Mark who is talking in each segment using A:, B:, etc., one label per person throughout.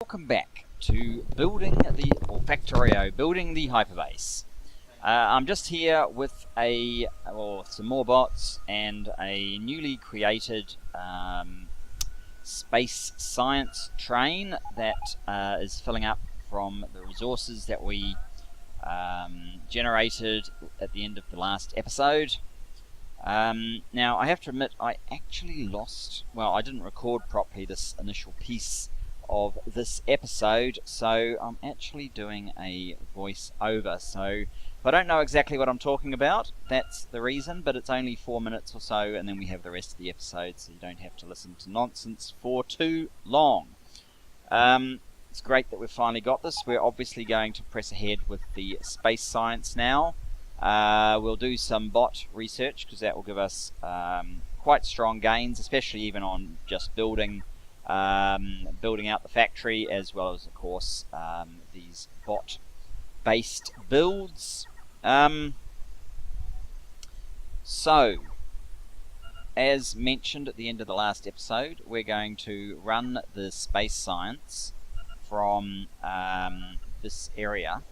A: Welcome back to Factorio, building the Hyperbase. I'm just here with some more bots and a newly created space science train that is filling up from the resources that we generated at the end of the last episode. Now I have to admit I actually I didn't record properly this initial piece of this episode, so I'm actually doing a voice over. So if I don't know exactly what I'm talking about, that's the reason, but it's only 4 minutes or so, and then we have the rest of the episode, so you don't have to listen to nonsense for too long. It's great that we've finally got this. We're obviously going to press ahead with the space science now. We'll do some bot research, because that will give us quite strong gains, especially even on just building out the factory, as well as, of course, these bot-based builds. So, as mentioned at the end of the last episode, we're going to run the space science from this area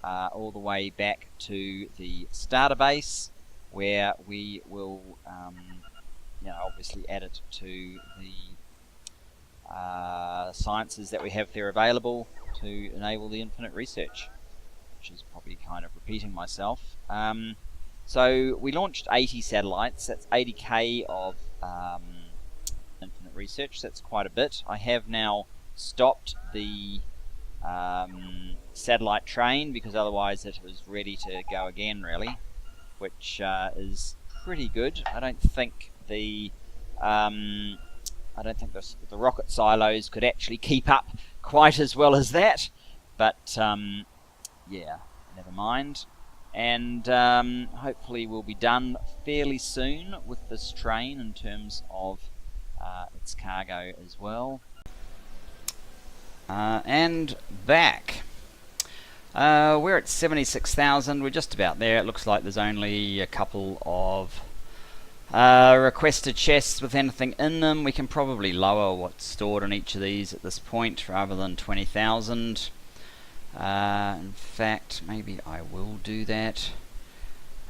A: all the way back to the starter base, where we will obviously add it to the sciences that we have there available to enable the infinite research, which is probably kind of repeating myself. So we launched 80 satellites. That's 80k of infinite research. That's quite a bit. I have now stopped the satellite train, because otherwise it was ready to go again, really, which is pretty good. I don't think the rocket silos could actually keep up quite as well as that, but yeah, never mind. And hopefully we'll be done fairly soon with this train in terms of its cargo as well. And back. We're at 76,000. We're just about there. It looks like there's only a couple of requested chests with anything in them. We can probably lower what's stored in each of these at this point rather than 20,000. In fact, maybe I will do that.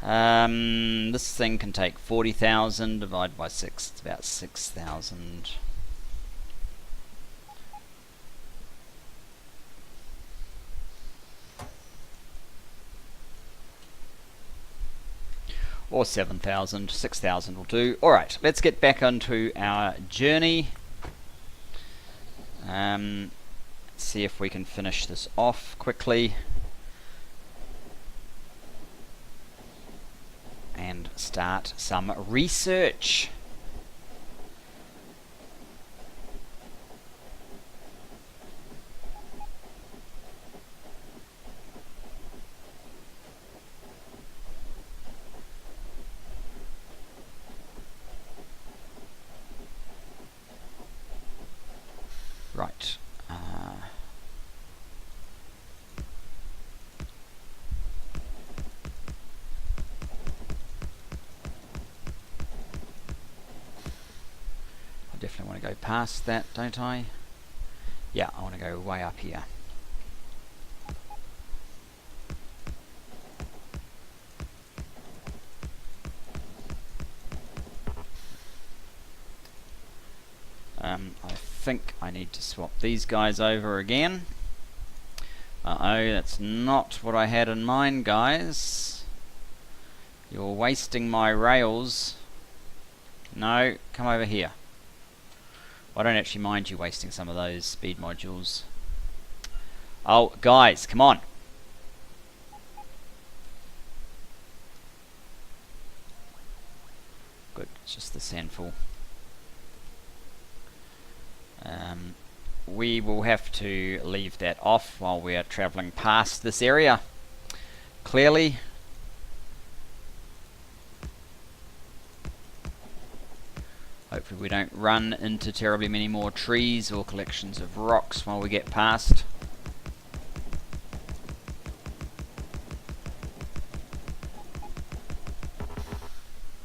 A: This thing can take 40,000 divided by 6. It's about 6,000. Or 7,000, 6,000 will do. Alright, let's get back onto our journey. See if we can finish this off quickly. And start some research. Right. I definitely want to go past that, don't I? Yeah, I want to go way up here. I think I need to swap these guys over again. Uh-oh, that's not what I had in mind, guys. You're wasting my rails. No, come over here. I don't actually mind you wasting some of those speed modules. Oh, guys, come on. Good, it's just this handful. We will have to leave that off while we are travelling past this area. Clearly. Hopefully we don't run into terribly many more trees or collections of rocks while we get past.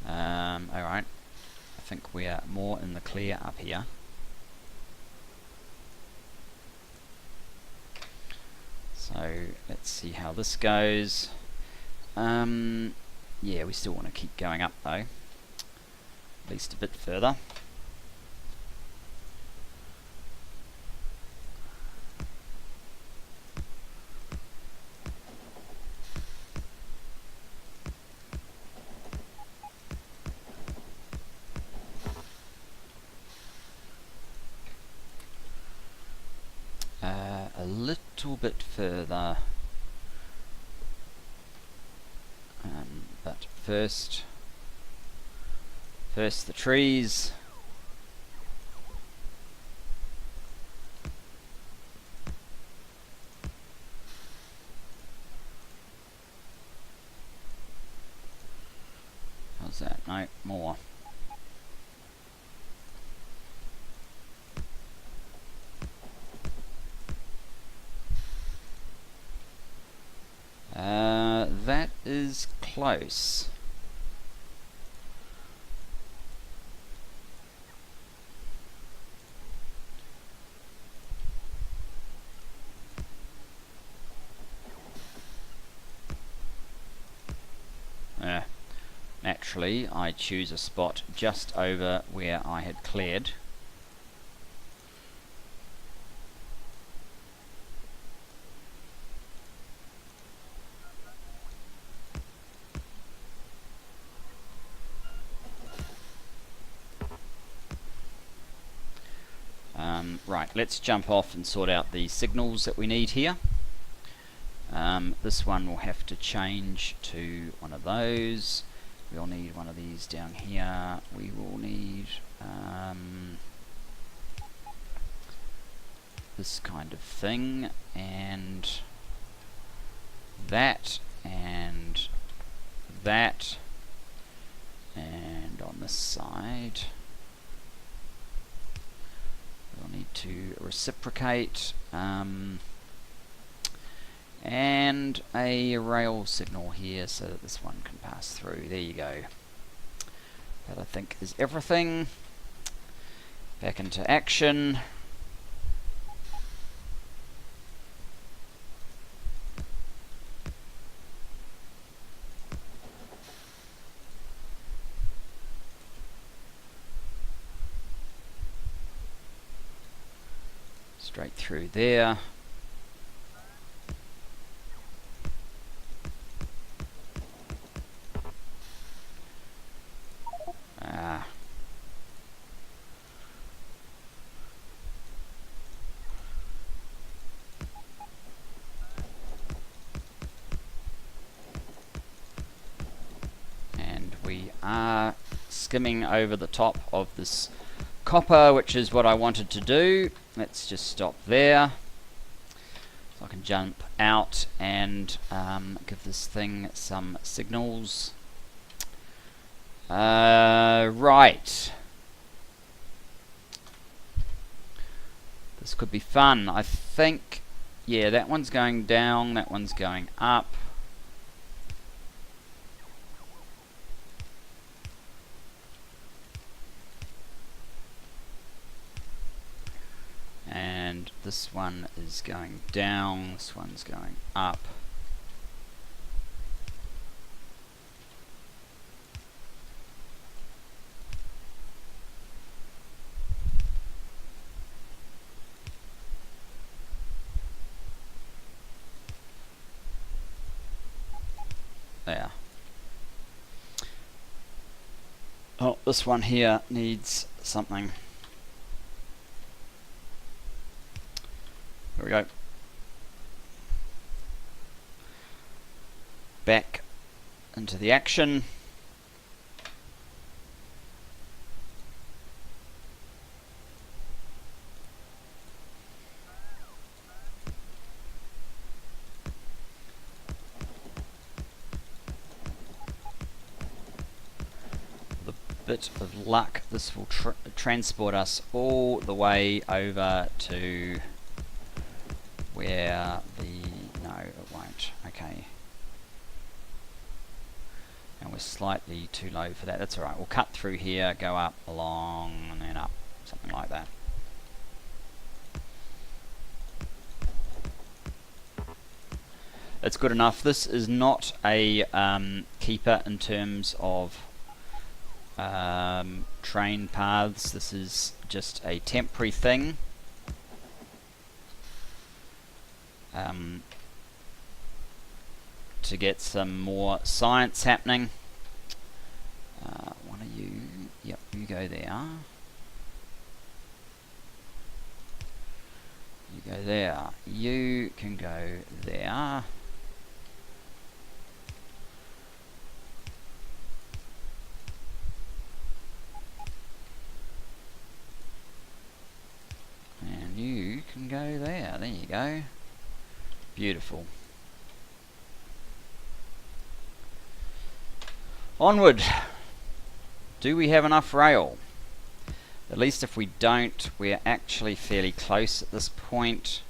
A: Alright. I think we are more in the clear up here. So let's see how this goes. Yeah, we still want to keep going up though, at least a bit further. A little bit further, but first the trees. How's that? No, more. That is close. Naturally, I choose a spot just over where I had cleared. Right, let's jump off and sort out the signals that we need here. This one will have to change to one of those. We'll need one of these down here. We will need this kind of thing, and that, and that, and on this side we'll need to reciprocate, and a rail signal here so that this one can pass through. There you go. That, I think, is everything. Back into action. Straight through there. And we are skimming over the top of this copper, which is what I wanted to do. Let's just stop there so I can jump out and give this thing some signals. Right, this could be fun. I think, yeah, that one's going down, that one's going up. And this one is going down, this one's going up. There. Oh, this one here needs something. There we go. Back into the action. With a bit of luck, this will transport us all the way over to where no, it won't. Okay. And we're slightly too low for that. That's alright. We'll cut through here, go up, along, and then up. Something like that. it's good enough. This is not a keeper in terms of train paths. This is just a temporary thing. To get some more science happening. One of you, yep, you go there. You go there. You can go there. And you can go there. There you go. Beautiful. Onward. Do we have enough rail? At least if we don't, we're actually fairly close at this point.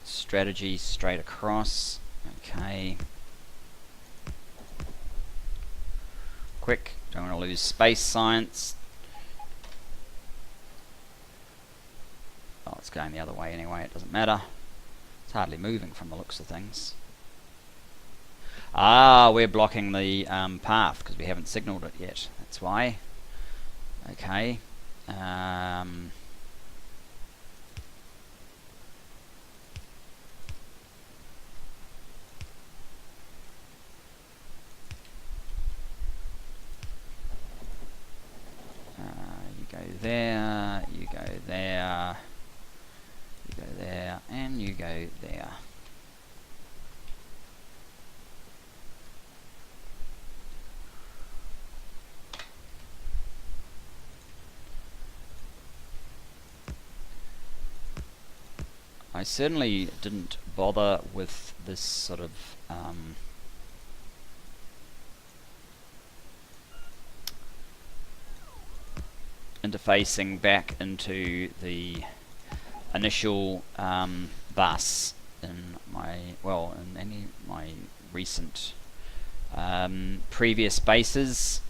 A: Strategy straight across. Okay. Quick. Don't want to lose space science. Oh, it's going the other way anyway. It doesn't matter. It's hardly moving from the looks of things. Ah, we're blocking the path because we haven't signalled it yet. That's why. Okay. You go there, you go there, you go there, and you go there. I certainly didn't bother with this sort of interfacing back into the initial bus in my, well, in any of my recent previous bases,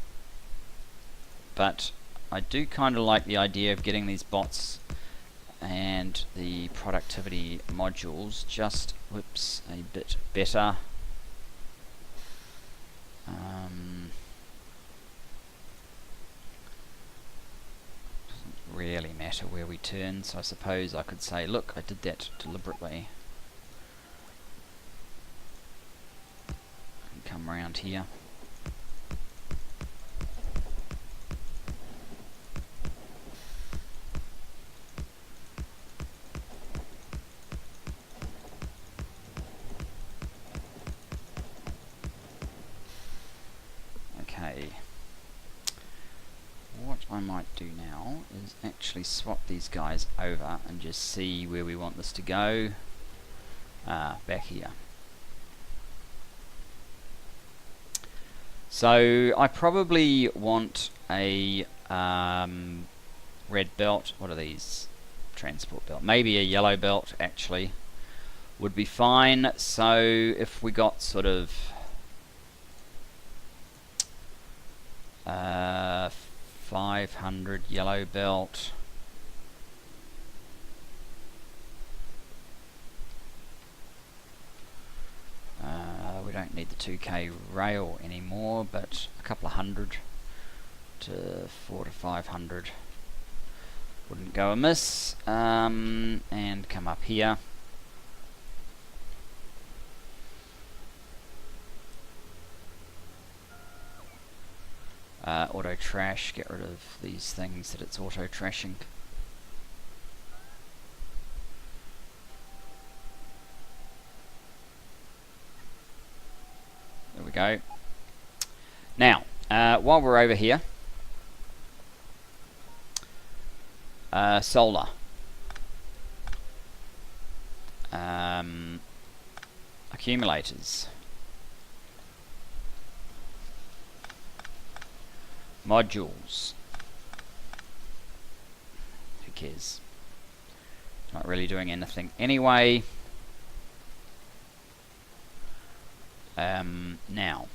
A: but I do kind of like the idea of getting these bots and the productivity modules just, whoops, a bit better. Doesn't really matter where we turn, so I suppose I could say, look, I did that deliberately. And come around here. What I might do now is actually swap these guys over and just see where we want this to go. Back here. So I probably want a red belt. What are these? Transport belt. Maybe a yellow belt actually would be fine. So if we got sort of 500 yellow belt. We don't need the 2k rail anymore, but a couple of hundred to 400 to 500 wouldn't go amiss. And come up here. Auto trash, get rid of these things that it's auto trashing. There we go. Now, while we're over here, solar. Accumulators. Modules. Who cares? Not really doing anything anyway. Now.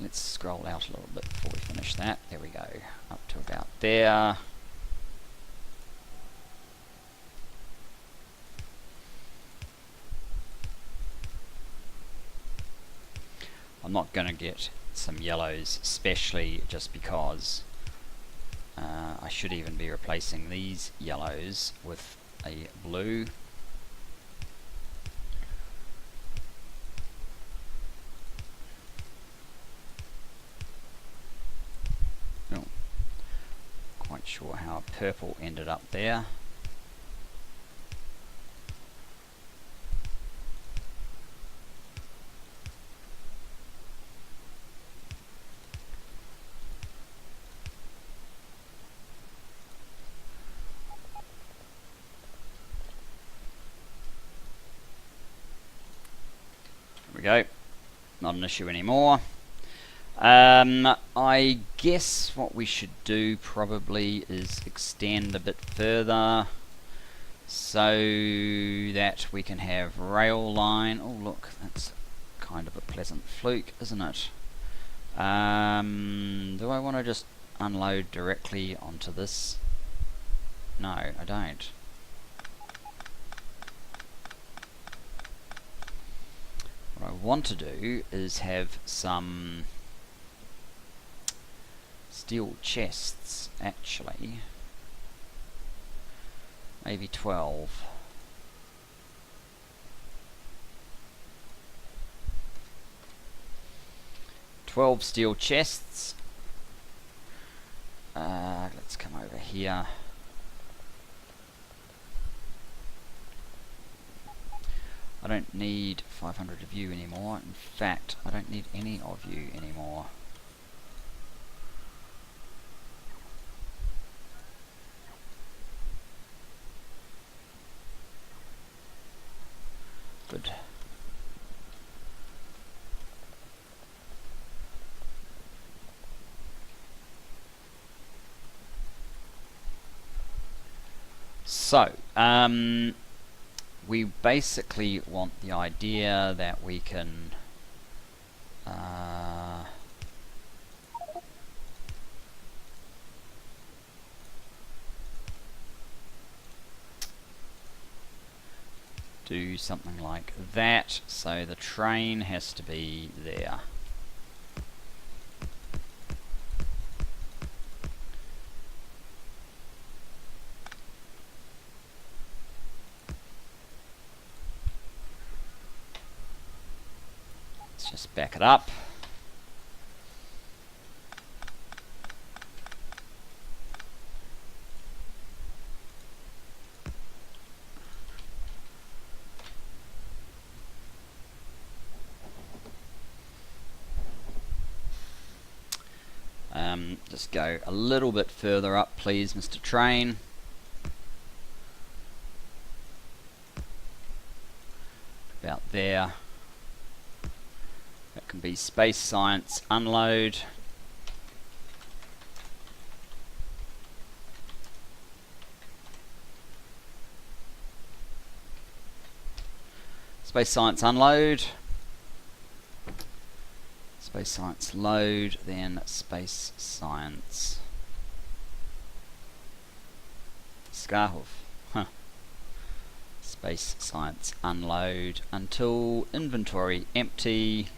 A: let's scroll out a little bit before we finish that. There we go, up to about there. I'm not going to get some yellows, especially just because I should even be replacing these yellows with a blue. Oh, quite sure how purple ended up there. We go, not an issue anymore. I guess what we should do probably is extend a bit further so that we can have rail line. Oh look, that's kind of a pleasant fluke, isn't it? Do I want to just unload directly onto this? No, I don't. What I want to do is have some steel chests, actually. Maybe 12. Steel chests. Let's come over here. I don't need 500 of you anymore. In fact, I don't need any of you anymore. Good. So, we basically want the idea that we can do something like that, so the train has to be there. Let's just back it up. Just go a little bit further up, please, Mr. Train. About there. That can be space science unload. Space science unload. Space science load, then space science Skarhoof. Huh. Space science unload until inventory empty.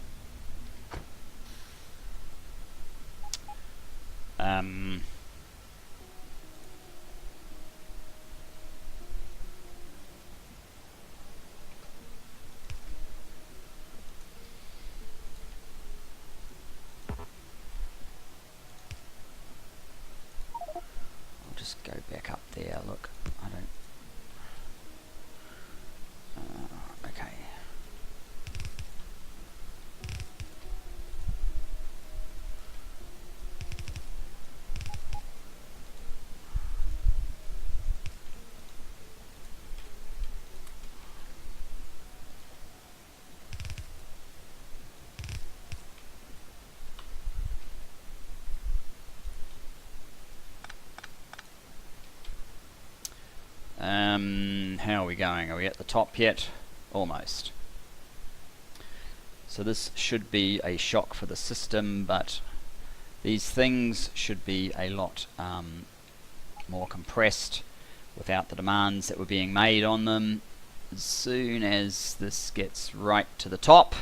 A: Go back up there. Look, I don't. Okay. How are we going? Are we at the top yet? Almost. So this should be a shock for the system, but these things should be a lot more compressed without the demands that were being made on them. As soon as this gets right to the top,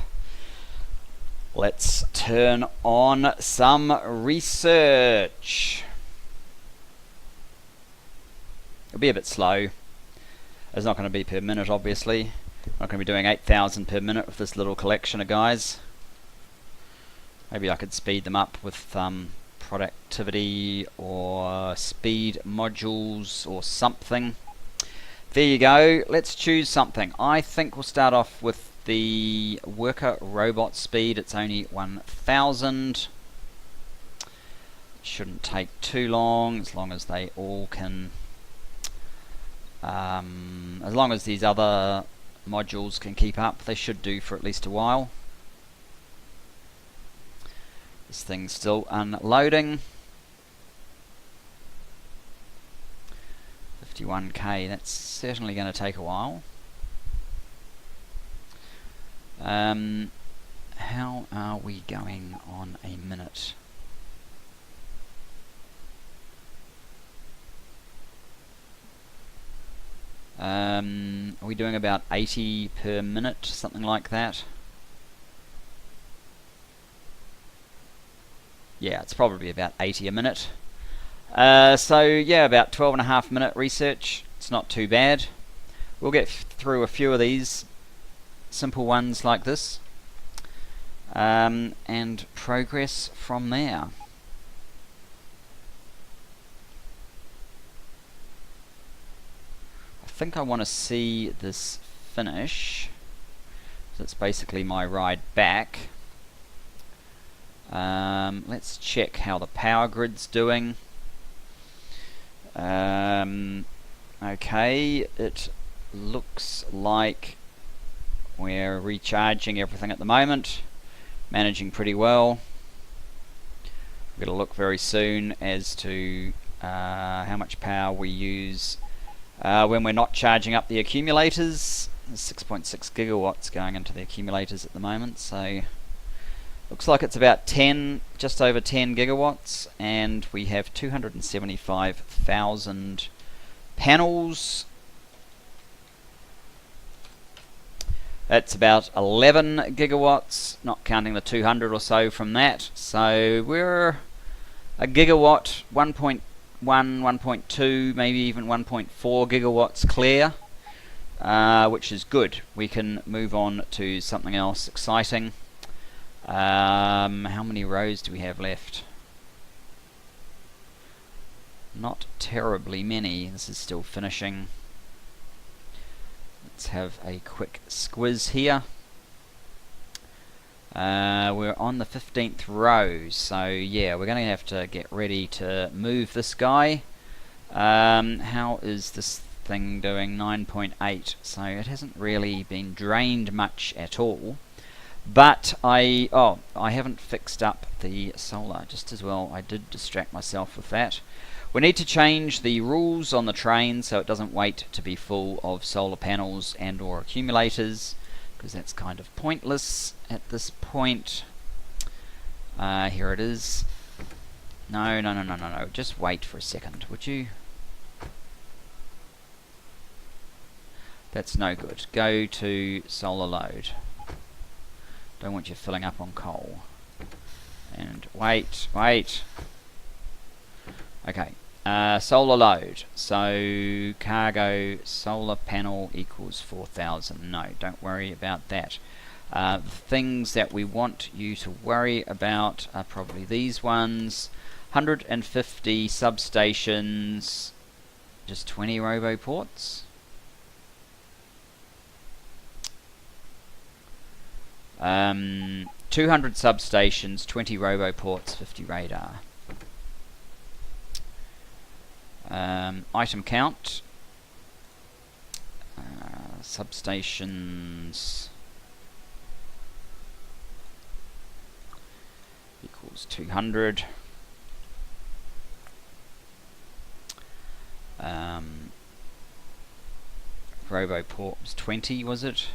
A: let's turn on some research. It'll be a bit slow. It's not going to be per minute, obviously. I'm not going to be doing 8,000 per minute with this little collection of guys. Maybe I could speed them up with productivity or speed modules or something. There you go. Let's choose something. I think we'll start off with the worker robot speed. It's only 1,000. Shouldn't take too long, as long as they all can as long as these other modules can keep up, they should do for at least a while. This thing's still unloading. 51k, that's certainly going to take a while. How are we going on a minute? Are we doing about 80 per minute, something like that? Yeah, it's probably about 80 a minute. So yeah, about 12.5 minute research. It's not too bad. We'll get through a few of these simple ones like this, and progress from there. I think I want to see this finish. So it's basically my ride back. Let's check how the power grid's doing. Okay, it looks like we're recharging everything at the moment, managing pretty well. We're going to look very soon as to how much power we use when we're not charging up the accumulators. There's 6.6 gigawatts going into the accumulators at the moment, so looks like it's about 10, just over 10 gigawatts, and we have 275,000 panels. That's about 11 gigawatts, not counting the 200 or so from that. So we're a gigawatt, 1.1, 1.2, maybe even 1.4 gigawatts clear, which is good. We can move on to something else exciting. How many rows do we have left? Not terribly many. This is still finishing. Let's have a quick squiz here. We're on the 15th row, so yeah, we're going to have to get ready to move this guy. How is this thing doing? 9.8, so it hasn't really been drained much at all. But I haven't fixed up the solar just as well. I did distract myself with that. We need to change the rules on the train so it doesn't wait to be full of solar panels and or accumulators, because that's kind of pointless at this point. Here it is. No, just wait for a second, would you? That's no good. Go to solar load. Don't want you filling up on coal. And wait. Okay, solar load. So cargo solar panel equals 4,000. No, don't worry about that. The things that we want you to worry about are probably these ones. 150 substations, just 20 roboports. 200 substations, 20 roboports, 50 radar. Item count. Substations equals 200. Roboport was 20, was it?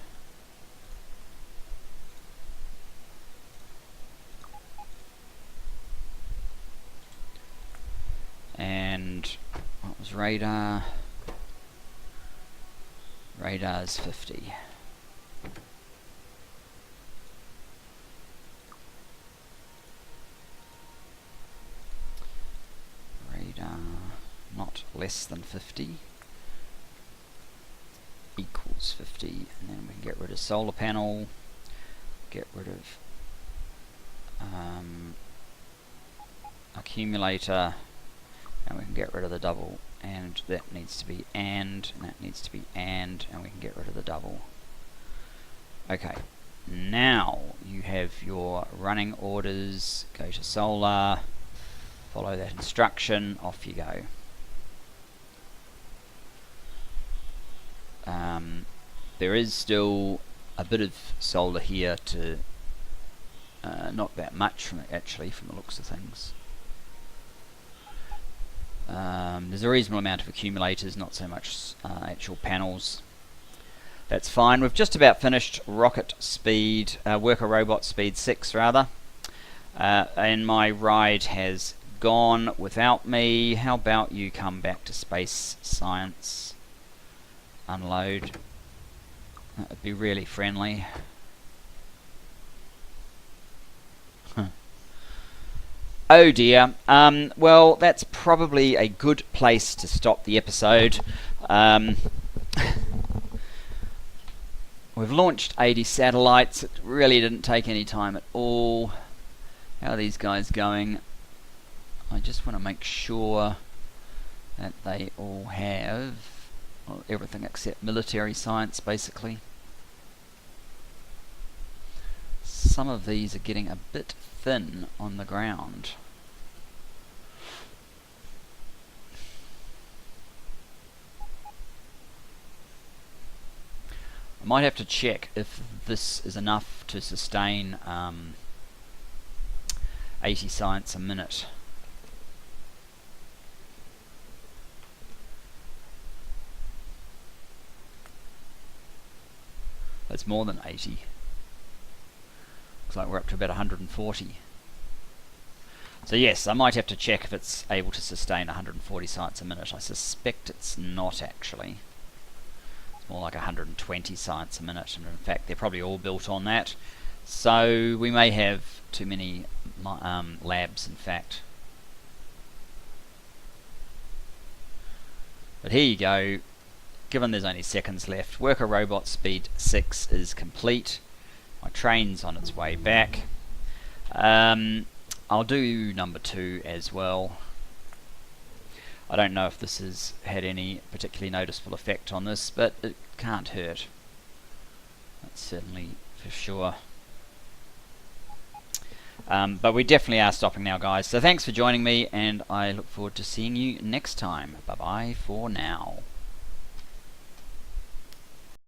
A: Where's radar? Radar's 50. Radar not less than 50 equals 50, and then we can get rid of solar panel, get rid of accumulator, and we can get rid of the double, and that needs to be and that needs to be and we can get rid of the double. Okay, now you have your running orders. Go to solar, follow that instruction, off you go. There is still a bit of solar here to not that much from it, actually, from the looks of things. There's a reasonable amount of accumulators, not so much actual panels. That's fine. We've just about finished rocket speed, worker robot speed 6 rather, and my ride has gone without me. How about you come back to space science, unload? That would be really friendly. Oh dear. Well, that's probably a good place to stop the episode. We've launched 80 satellites. It really didn't take any time at all. How are these guys going? I just want to make sure that they all have everything except military science, basically. Some of these are getting a bit thin on the ground. I might have to check if this is enough to sustain 80 science a minute. That's more than 80. Looks like we're up to about 140. So yes, I might have to check if it's able to sustain 140 science a minute. I suspect it's not, actually. It's more like 120 science a minute, and in fact they're probably all built on that. So we may have too many labs, in fact. But here you go. Given there's only seconds left, worker robot speed 6 is complete. My train's on its way back. I'll do number 2 as well. I don't know if this has had any particularly noticeable effect on this, but it can't hurt. That's certainly for sure. But we definitely are stopping now, guys. So thanks for joining me, and I look forward to seeing you next time. Bye bye for now.